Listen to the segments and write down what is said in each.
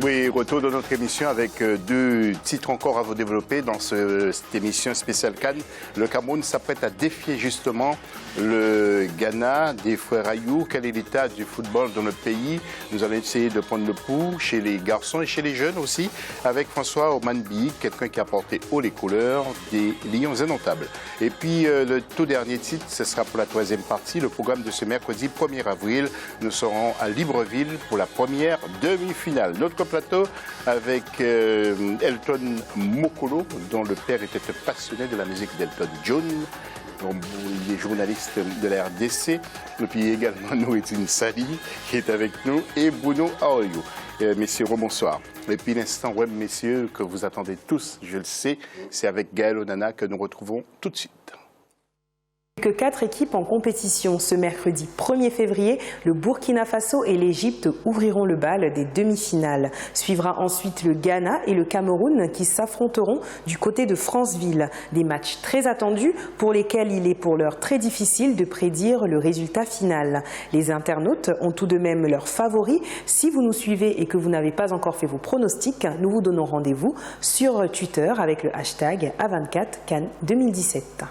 Oui, retour de notre émission avec deux titres encore à vous développer dans cette émission spéciale Cannes. Le Cameroun s'apprête à défier justement le Ghana des frères Ayou. Quel est l'état du football dans le pays? Nous allons essayer de prendre le pouls chez les garçons et chez les jeunes aussi, avec François Omanbi, quelqu'un qui a porté haut les couleurs des Lions indomptables. Et puis le tout dernier titre, ce sera pour la troisième partie, le programme de ce mercredi 1er avril. Nous serons à Libreville pour la première demi-finale. Notre plateau avec Elton Mokolo, dont le père était passionné de la musique d'Elton John. Il est journaliste de la RDC. Et puis également Noureddine Sali qui est avec nous et Bruno Aoyo. Messieurs, bonsoir. Et puis l'instant web, messieurs, que vous attendez tous, je le sais, c'est avec Gaël Onana que nous retrouvons tout de suite. Que 4 équipes en compétition. Ce mercredi 1er février, le Burkina Faso et l'Égypte ouvriront le bal des demi-finales. Suivra ensuite le Ghana et le Cameroun qui s'affronteront du côté de Franceville. Des matchs très attendus pour lesquels il est pour l'heure très difficile de prédire le résultat final. Les internautes ont tout de même leurs favoris. Si vous nous suivez et que vous n'avez pas encore fait vos pronostics, nous vous donnons rendez-vous sur Twitter avec le hashtag A24CAN 2017.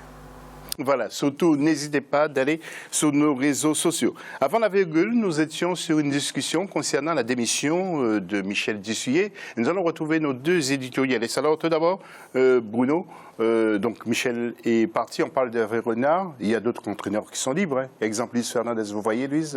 Voilà, surtout n'hésitez pas d'aller sur nos réseaux sociaux. Avant la virgule, nous étions sur une discussion concernant la démission de Michel Dussuyer. Nous allons retrouver nos deux éditorialistes. Alors tout d'abord, Bruno, donc Michel est parti, on parle d'Hervé Renard. Il y a d'autres entraîneurs qui sont libres. Hein. Exemple, Luis Fernandez, vous voyez, Luis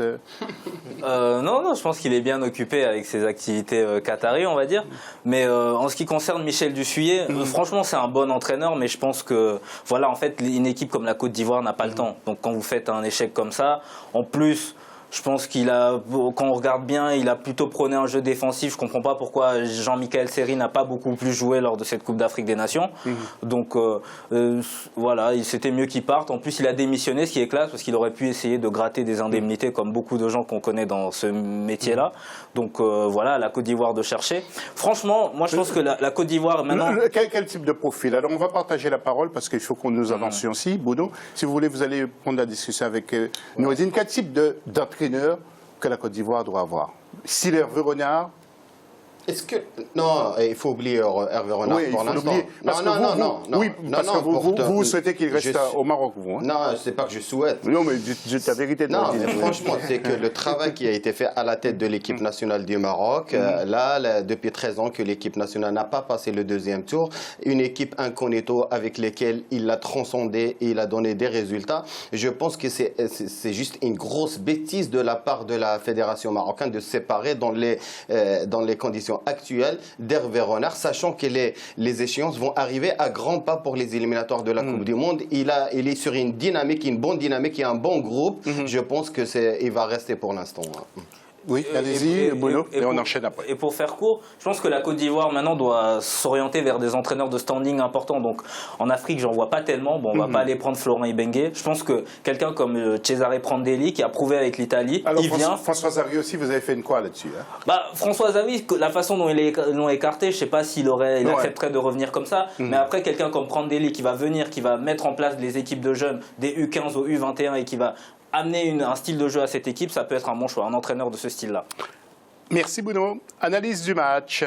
Non, je pense qu'il est bien occupé avec ses activités qatari, on va dire. Mais en ce qui concerne Michel Dussuyer, franchement, c'est un bon entraîneur, mais je pense que, voilà, en fait, une équipe comme la Côte d'Ivoire n'a pas le temps. Donc quand vous faites un échec comme ça, en plus, je pense qu'il a, quand on regarde bien, il a plutôt prôné un jeu défensif. Je ne comprends pas pourquoi Jean-Michel Seri n'a pas beaucoup plus joué lors de cette Coupe d'Afrique des Nations. Donc voilà, c'était mieux qu'il parte. En plus, il a démissionné, ce qui est classe, parce qu'il aurait pu essayer de gratter des indemnités comme beaucoup de gens qu'on connaît dans ce métier-là. Donc voilà, la Côte d'Ivoire de chercher. Franchement, moi je pense que la Côte d'Ivoire maintenant... Quel type de profil? Alors on va partager la parole parce qu'il faut qu'on nous avancions aussi. Bruno, si vous voulez, vous allez prendre la discussion avec Noureddine. Quel type d'entraîneur que la Côte d'Ivoire doit avoir? Si Hervé Renard... Est-ce que... Non, il faut oublier Hervé Renard pour l'instant. Vous souhaitez qu'il reste au Maroc, vous, hein? Non, c'est pas que je souhaite. Non, mais dites la vérité. Non, mais franchement, c'est que le travail qui a été fait à la tête de l'équipe nationale du Maroc, là, depuis 13 ans que l'équipe nationale n'a pas passé le deuxième tour, une équipe incognito avec laquelle il a transcendé et il a donné des résultats. Je pense que c'est juste une grosse bêtise de la part de la fédération marocaine de se séparer dans les conditions actuelle d'Hervé Renard, sachant que les échéances vont arriver à grands pas pour les éliminatoires de la Coupe du Monde. Il est sur une dynamique, une bonne dynamique et un bon groupe. Je pense qu'il va rester pour l'instant. Oui, allez-y, Bruno, et on enchaîne après. Et pour faire court, je pense que la Côte d'Ivoire maintenant doit s'orienter vers des entraîneurs de standing importants. Donc en Afrique, j'en vois pas tellement. Bon, on va pas aller prendre Florent Ibenge. Je pense que quelqu'un comme Cesare Prandelli, qui a prouvé avec l'Italie, il vient. François Xavier aussi, vous avez fait une quoi là-dessus, hein? François Xavier, la façon dont ils l'ont écarté, je sais pas s'il accepterait de revenir comme ça. Mais après, quelqu'un comme Prandelli qui va venir, qui va mettre en place des équipes de jeunes, des U15 au U21 et qui va amener un style de jeu à cette équipe, ça peut être un bon choix, un entraîneur de ce style-là. Merci Bruno. Analyse du match.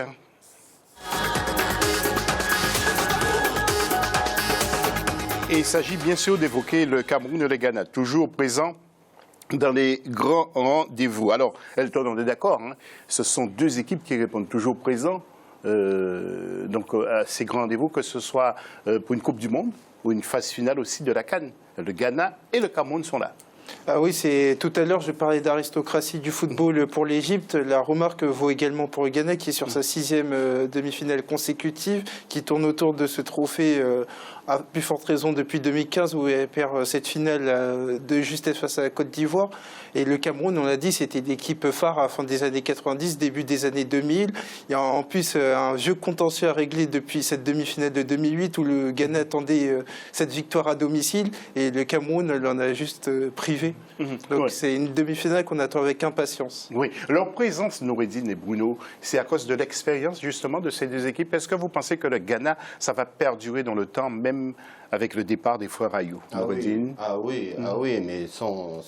Et il s'agit bien sûr d'évoquer le Cameroun et le Ghana, toujours présents dans les grands rendez-vous. Alors, Elton, on est d'accord, hein, ce sont deux équipes qui répondent toujours présents à ces grands rendez-vous, que ce soit pour une Coupe du Monde ou une phase finale aussi de la CAN. Le Ghana et le Cameroun sont là. Ah oui, tout à l'heure, je parlais d'aristocratie du football pour l'Égypte. La remarque vaut également pour le Ghana, qui est sur sa 6e demi-finale consécutive, qui tourne autour de ce trophée à plus forte raison depuis 2015, où elle perd cette finale de justesse face à la Côte d'Ivoire. Et le Cameroun, on l'a dit, c'était l'équipe phare à la fin des années 90, début des années 2000. Il y a en plus un vieux contentieux à régler depuis cette demi-finale de 2008, où le Ghana attendait cette victoire à domicile, et le Cameroun l'en a juste privé. Donc c'est une demi-finale qu'on attend avec impatience. Oui, leur présence, Noureddine et Bruno, c'est à cause de l'expérience justement de ces deux équipes. Est-ce que vous pensez que le Ghana, ça va perdurer dans le temps, même avec le départ des frères Ayou. Oui, mais sans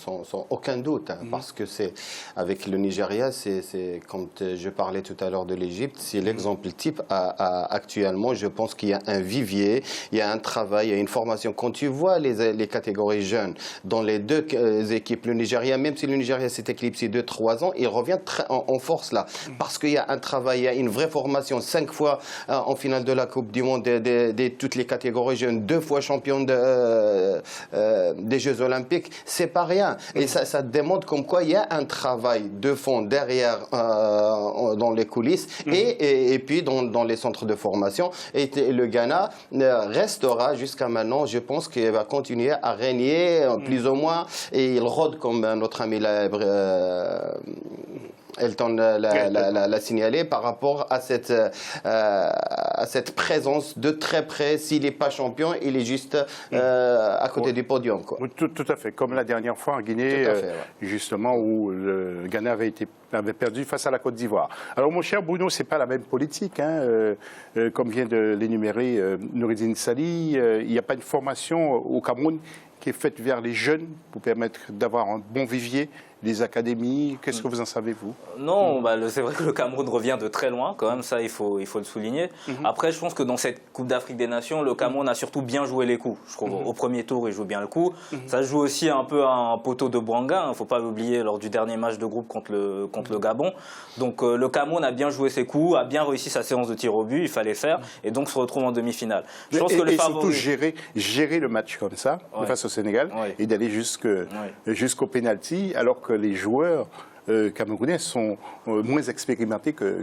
aucun doute, parce que c'est avec le Nigeria, c'est quand je parlais tout à l'heure de l'Égypte, c'est l'exemple type. Actuellement, je pense qu'il y a un vivier, il y a un travail, il y a une formation. Quand tu vois les catégories jeunes dans les deux équipes, le Nigeria, même si le Nigeria s'est éclipsé 2-3 ans, il revient en force là, parce qu'il y a un travail, il y a une vraie formation. 5 fois en finale de la Coupe du Monde de toutes les catégories jeunes, 2 fois champion des Jeux Olympiques, c'est pas rien. Et ça démontre comme quoi il y a un travail de fond derrière dans les coulisses et puis dans les centres de formation. Et le Ghana restera jusqu'à maintenant, je pense qu'il va continuer à régner plus ou moins, et il rôde comme notre ami Elton l'a signalé par rapport à cette présence de très près. S'il n'est pas champion, il est juste à côté du podium, quoi. Tout à fait, comme la dernière fois en Guinée, justement, où le Ghana avait perdu face à la Côte d'Ivoire. Alors, mon cher Bruno, ce n'est pas la même politique, comme vient de l'énumérer Noureddine Sali. Il n'y a pas une formation au Cameroun qui est faite vers les jeunes pour permettre d'avoir un bon vivier, les académies. Qu'est-ce que vous en savez, vous? Non, c'est vrai que le Cameroun revient de très loin, quand même, ça il faut le souligner. Après, je pense que dans cette Coupe d'Afrique des Nations, le Cameroun a surtout bien joué les coups. Je trouve au premier tour, il joue bien le coup. Ça joue aussi un peu à un poteau de Bouanga, il ne faut pas l'oublier, lors du dernier match de groupe contre le Gabon. Donc le Cameroun a bien joué ses coups, a bien réussi sa séance de tir au but, il fallait faire, et donc se retrouve en demi-finale. Je pense que le surtout gérer le match comme ça, face au Sénégal, et d'aller jusqu'au pénalty, alors que les joueurs camerounais sont moins expérimentés que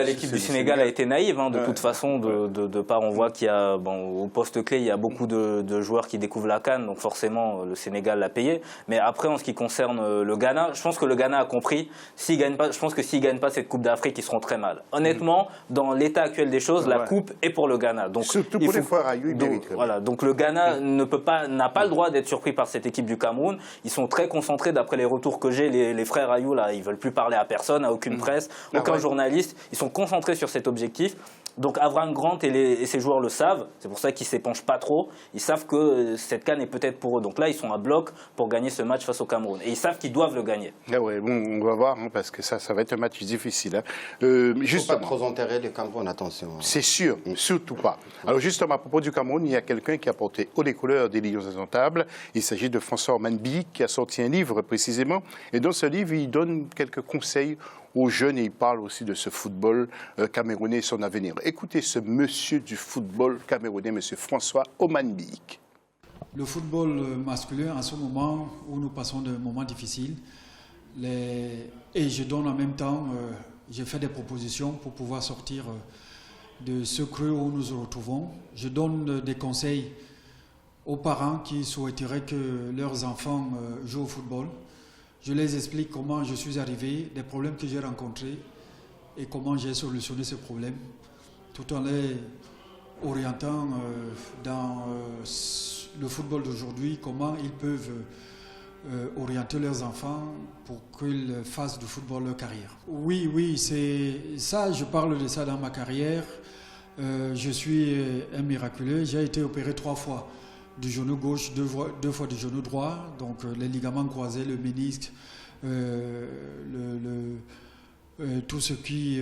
l'équipe du Sénégal a été naïve, de toute façon, de part on voit qu'il y a, au poste clé, il y a beaucoup de joueurs qui découvrent la CAN, donc forcément le Sénégal l'a payé. Mais après, en ce qui concerne le Ghana, je pense que le Ghana a compris, je pense que s'ils ne gagnent pas cette Coupe d'Afrique, ils seront très mal. Honnêtement, dans l'état actuel des choses, la Coupe est pour le Ghana. Donc, surtout pour les frères Ayou, donc le Ghana n'a pas le droit d'être surpris par cette équipe du Cameroun. Ils sont très concentrés, d'après les retours que j'ai, les frères Ayou, là, ils veulent plus parler à personne, à aucune presse, aucun journaliste. Ils sont concentrés sur cet objectif. Donc Avram Grant et ses joueurs le savent. C'est pour ça qu'ils ne s'épanchent pas trop. Ils savent que cette CAN est peut-être pour eux. Donc là, ils sont à bloc pour gagner ce match face au Cameroun. Et ils savent qu'ils doivent le gagner. On va voir, parce que ça va être un match difficile. Il ne faut pas trop enterrer le Cameroun, attention. C'est sûr, surtout pas. Alors justement, à propos du Cameroun, il y a quelqu'un qui a porté haut les couleurs des Lions indomptables. Il s'agit de François Omanbi, qui a sorti un livre précisément. Et dans ce livre, il donne quelques conseils aux jeunes, et il parle aussi de ce football camerounais et son avenir. Écoutez ce monsieur du football camerounais, monsieur François Omanbi. Le football masculin, en ce moment où nous passons de moments difficiles, et je donne en même temps, je fais des propositions pour pouvoir sortir de ce creux où nous nous retrouvons. Je donne des conseils aux parents qui souhaiteraient que leurs enfants jouent au football. Je les explique comment je suis arrivé, des problèmes que j'ai rencontrés et comment j'ai solutionné ces problèmes, tout en les orientant dans le football d'aujourd'hui, comment ils peuvent orienter leurs enfants pour qu'ils fassent du football leur carrière. Oui, c'est ça, je parle de ça dans ma carrière. Je suis un miraculeux, j'ai été opéré 3 fois. Du genou gauche, 2 fois du genou droit, donc les ligaments croisés, le ménisque, tout ce qui...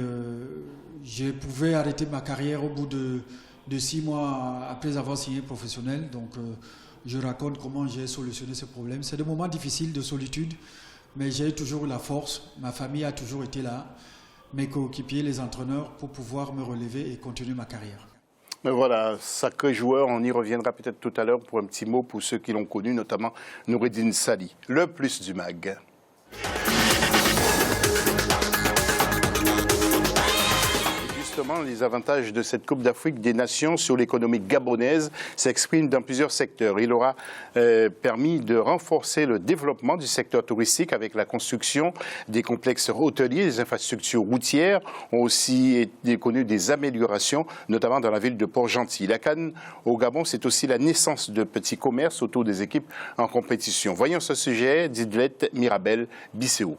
je pouvais arrêter ma carrière au bout de 6 mois après avoir signé professionnel, donc je raconte comment j'ai solutionné ce problème. C'est des moments difficiles de solitude, mais j'ai toujours eu la force, ma famille a toujours été là, mes coéquipiers, les entraîneurs, pour pouvoir me relever et continuer ma carrière. Mais voilà, sacré joueur, on y reviendra peut-être tout à l'heure pour un petit mot pour ceux qui l'ont connu, notamment Noureddine Sali, le plus du MAG. Justement, les avantages de cette Coupe d'Afrique des Nations sur l'économie gabonaise s'expriment dans plusieurs secteurs. Il aura permis de renforcer le développement du secteur touristique avec la construction des complexes hôteliers. Les infrastructures routières ont aussi connu des améliorations, notamment dans la ville de Port-Gentil. La CAN au Gabon, c'est aussi la naissance de petits commerces autour des équipes en compétition. Voyons ce sujet d'Idlette Mirabel Bisseo.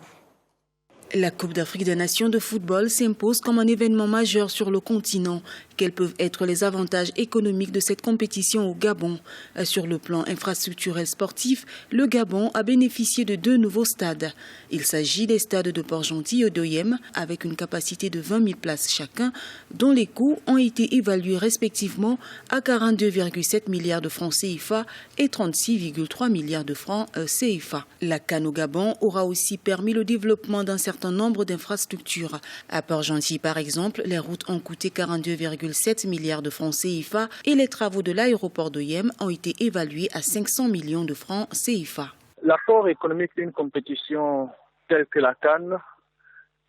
La Coupe d'Afrique des Nations de football s'impose comme un événement majeur sur le continent. Quels peuvent être les avantages économiques de cette compétition au Gabon? Sur le plan infrastructurel sportif, le Gabon a bénéficié de 2 nouveaux stades. Il s'agit des stades de Port-Gentil et d'Oyem, avec une capacité de 20 000 places chacun, dont les coûts ont été évalués respectivement à 42,7 milliards de francs CFA et 36,3 milliards de francs CFA. La CAN au Gabon aura aussi permis le développement d'un certain nombre d'infrastructures. À Port-Gentil, par exemple, les routes ont coûté 42,7 milliards de francs CFA et les travaux de l'aéroport d'Oyem ont été évalués à 500 millions de francs CFA. L'apport économique d'une compétition telle que la CAN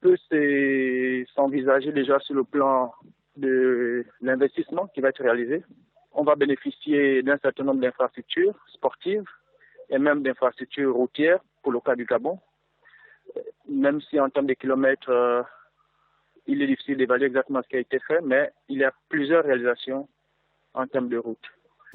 peut s'envisager déjà sur le plan de l'investissement qui va être réalisé. On va bénéficier d'un certain nombre d'infrastructures sportives et même d'infrastructures routières pour le cas du Gabon. Même si en termes de kilomètres, il est difficile d'évaluer exactement ce qui a été fait, mais il y a plusieurs réalisations en termes de route.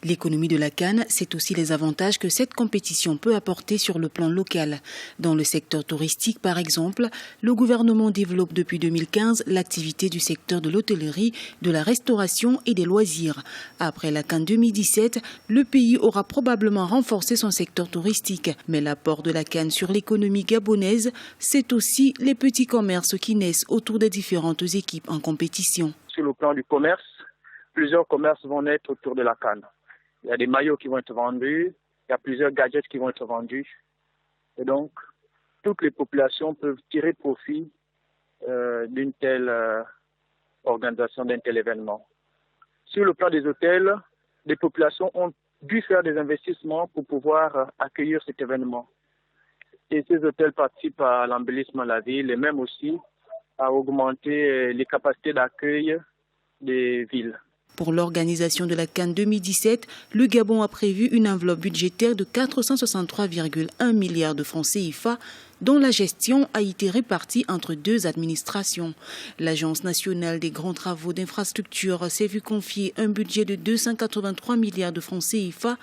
L'économie de la CAN, c'est aussi les avantages que cette compétition peut apporter sur le plan local. Dans le secteur touristique, par exemple, le gouvernement développe depuis 2015 l'activité du secteur de l'hôtellerie, de la restauration et des loisirs. Après la CAN 2017, le pays aura probablement renforcé son secteur touristique. Mais l'apport de la CAN sur l'économie gabonaise, c'est aussi les petits commerces qui naissent autour des différentes équipes en compétition. Sur le plan du commerce, plusieurs commerces vont naître autour de la CAN. Il y a des maillots qui vont être vendus, il y a plusieurs gadgets qui vont être vendus. Et donc, toutes les populations peuvent tirer profit d'une telle organisation, d'un tel événement. Sur le plan des hôtels, les populations ont dû faire des investissements pour pouvoir accueillir cet événement. Et ces hôtels participent à l'embellissement de la ville et même aussi à augmenter les capacités d'accueil des villes. Pour l'organisation de la CAN 2017, le Gabon a prévu une enveloppe budgétaire de 463,1 milliards de francs CFA, dont la gestion a été répartie entre 2 administrations. L'Agence nationale des grands travaux d'infrastructure s'est vu confier un budget de 283 milliards de francs CFA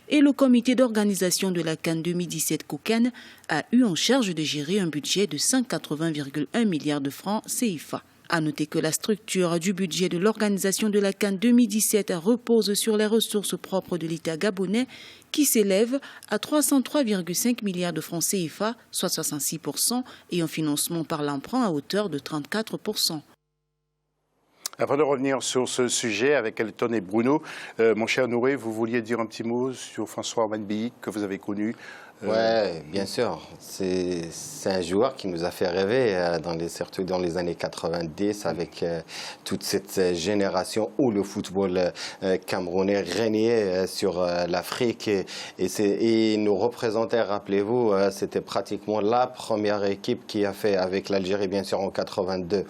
et le comité d'organisation de la CAN 2017 COCAN a eu en charge de gérer un budget de 180,1 milliards de francs CFA. À noter que la structure du budget de l'organisation de la CAN 2017 repose sur les ressources propres de l'État gabonais qui s'élèvent à 303,5 milliards de francs CFA, soit 66%, et un financement par l'emprunt à hauteur de 34%. Avant de revenir sur ce sujet avec Elton et Bruno, mon cher Nouré, vous vouliez dire un petit mot sur François Wanbéi que vous avez connu. Oui, bien sûr. C'est un joueur qui nous a fait rêver, surtout dans les années 90, avec toute cette génération où le football camerounais régnait sur l'Afrique. Et il nous représentait, rappelez-vous, c'était pratiquement la première équipe qui a fait, avec l'Algérie bien sûr en 82,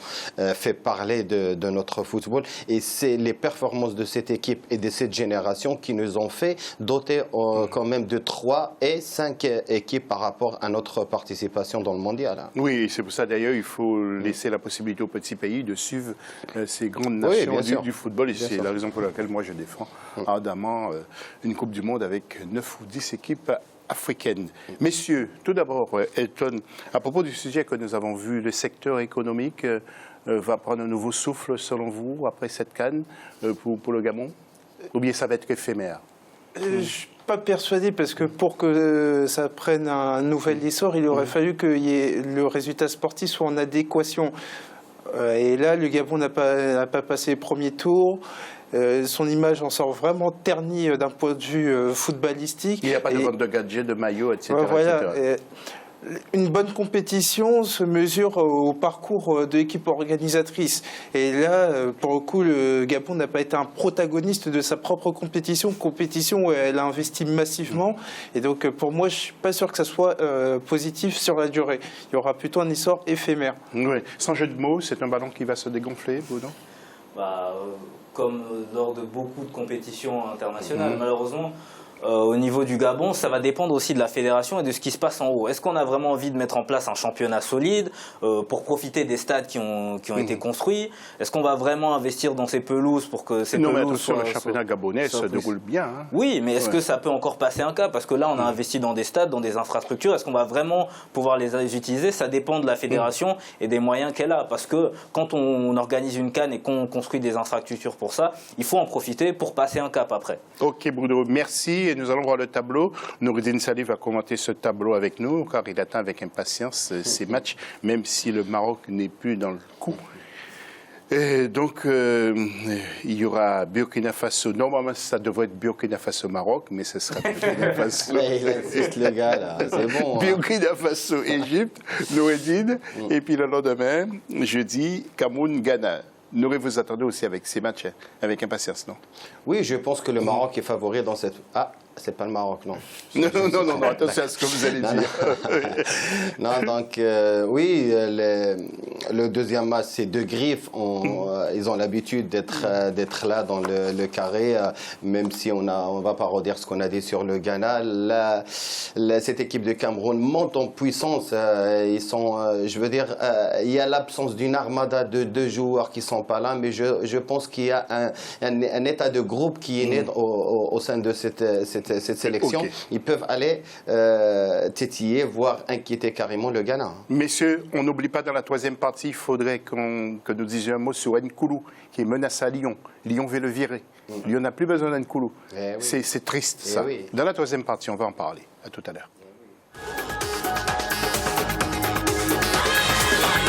fait parler de notre football. Et c'est les performances de cette équipe et de cette génération qui nous ont fait doter quand même de 3 et 5 équipes par rapport à notre participation dans le mondial. Oui, c'est pour ça d'ailleurs il faut laisser la possibilité aux petits pays de suivre ces grandes nations du football. Et c'est la raison pour laquelle moi je défends ardemment une Coupe du Monde avec 9 ou 10 équipes africaines. Messieurs, tout d'abord, Elton, à propos du sujet que nous avons vu, le secteur économique va prendre un nouveau souffle selon vous après cette CAN pour le Gabon? Ou bien ça va être éphémère? Je ne suis pas persuadé parce que pour que ça prenne un nouvel essor, il aurait fallu que le résultat sportif soit en adéquation. Et là, le Gabon n'a pas passé le premier tour. Son image en sort vraiment ternie d'un point de vue footballistique. Il n'y a pas de vente de gadgets, de maillots, etc. Voilà. Une bonne compétition se mesure au parcours de l'équipe organisatrice. Et là, pour le coup, le Gabon n'a pas été un protagoniste de sa propre compétition où elle a investi massivement. Et donc, pour moi, je ne suis pas sûr que ça soit positif sur la durée. Il y aura plutôt un essor éphémère. Oui. Sans jeu de mots, c'est un ballon qui va se dégonfler, Bruno? Comme lors de beaucoup de compétitions internationales, malheureusement. au niveau du Gabon, ça va dépendre aussi de la fédération et de ce qui se passe en haut. Est-ce qu'on a vraiment envie de mettre en place un championnat solide pour profiter des stades qui ont été construits? Est-ce qu'on va vraiment investir dans ces pelouses pour que ces non, pelouses mais attention, soient, le championnat gabonais se déroule bien. Hein. Oui, mais est-ce que ça peut encore passer un cap? Parce que là, on a investi dans des stades, dans des infrastructures. Est-ce qu'on va vraiment pouvoir les utiliser? Ça dépend de la fédération et des moyens qu'elle a. Parce que quand on organise une CAN et qu'on construit des infrastructures pour ça, il faut en profiter pour passer un cap après. Ok Bruno, merci. Et nous allons voir le tableau. Noureddine Sali va commenter ce tableau avec nous, car il attend avec impatience ces matchs, même si le Maroc n'est plus dans le coup. Et donc, il y aura Burkina Faso. Normalement, ça devrait être Burkina Faso-Maroc, mais ce sera Burkina Faso. Il insiste, le gars, là. C'est bon. Burkina Faso-Égypte, Noureddine. Et puis le lendemain, jeudi, Cameroun-Ghana. Nouré, vous attendez aussi avec ces matchs avec impatience, non? Oui, je pense que le Maroc est favori dans cette... Ah, c'est pas le Maroc, non. Non, attention à ce que vous allez dire. Non, donc, oui, le deuxième match, c'est deux griffes. Ils ont l'habitude d'être là dans le carré, même si on va pas redire ce qu'on a dit sur le Ghana. Cette équipe de Cameroun monte en puissance. Ils sont, je veux dire, il y a l'absence d'une armada de 2 joueurs qui sont pas là, mais je pense qu'il y a un état de groupe qui est né au sein de cette sélection. Okay. Ils peuvent aller tétiller, voire inquiéter carrément le Ghana. Messieurs, on n'oublie pas dans la troisième partie, il faudrait que nous disions un mot sur Nkoulou, qui est menacé à Lyon. Lyon veut le virer. Lyon n'a plus besoin d'Nkoulou. C'est triste, ça. Oui. Dans la troisième partie, on va en parler. À tout à l'heure.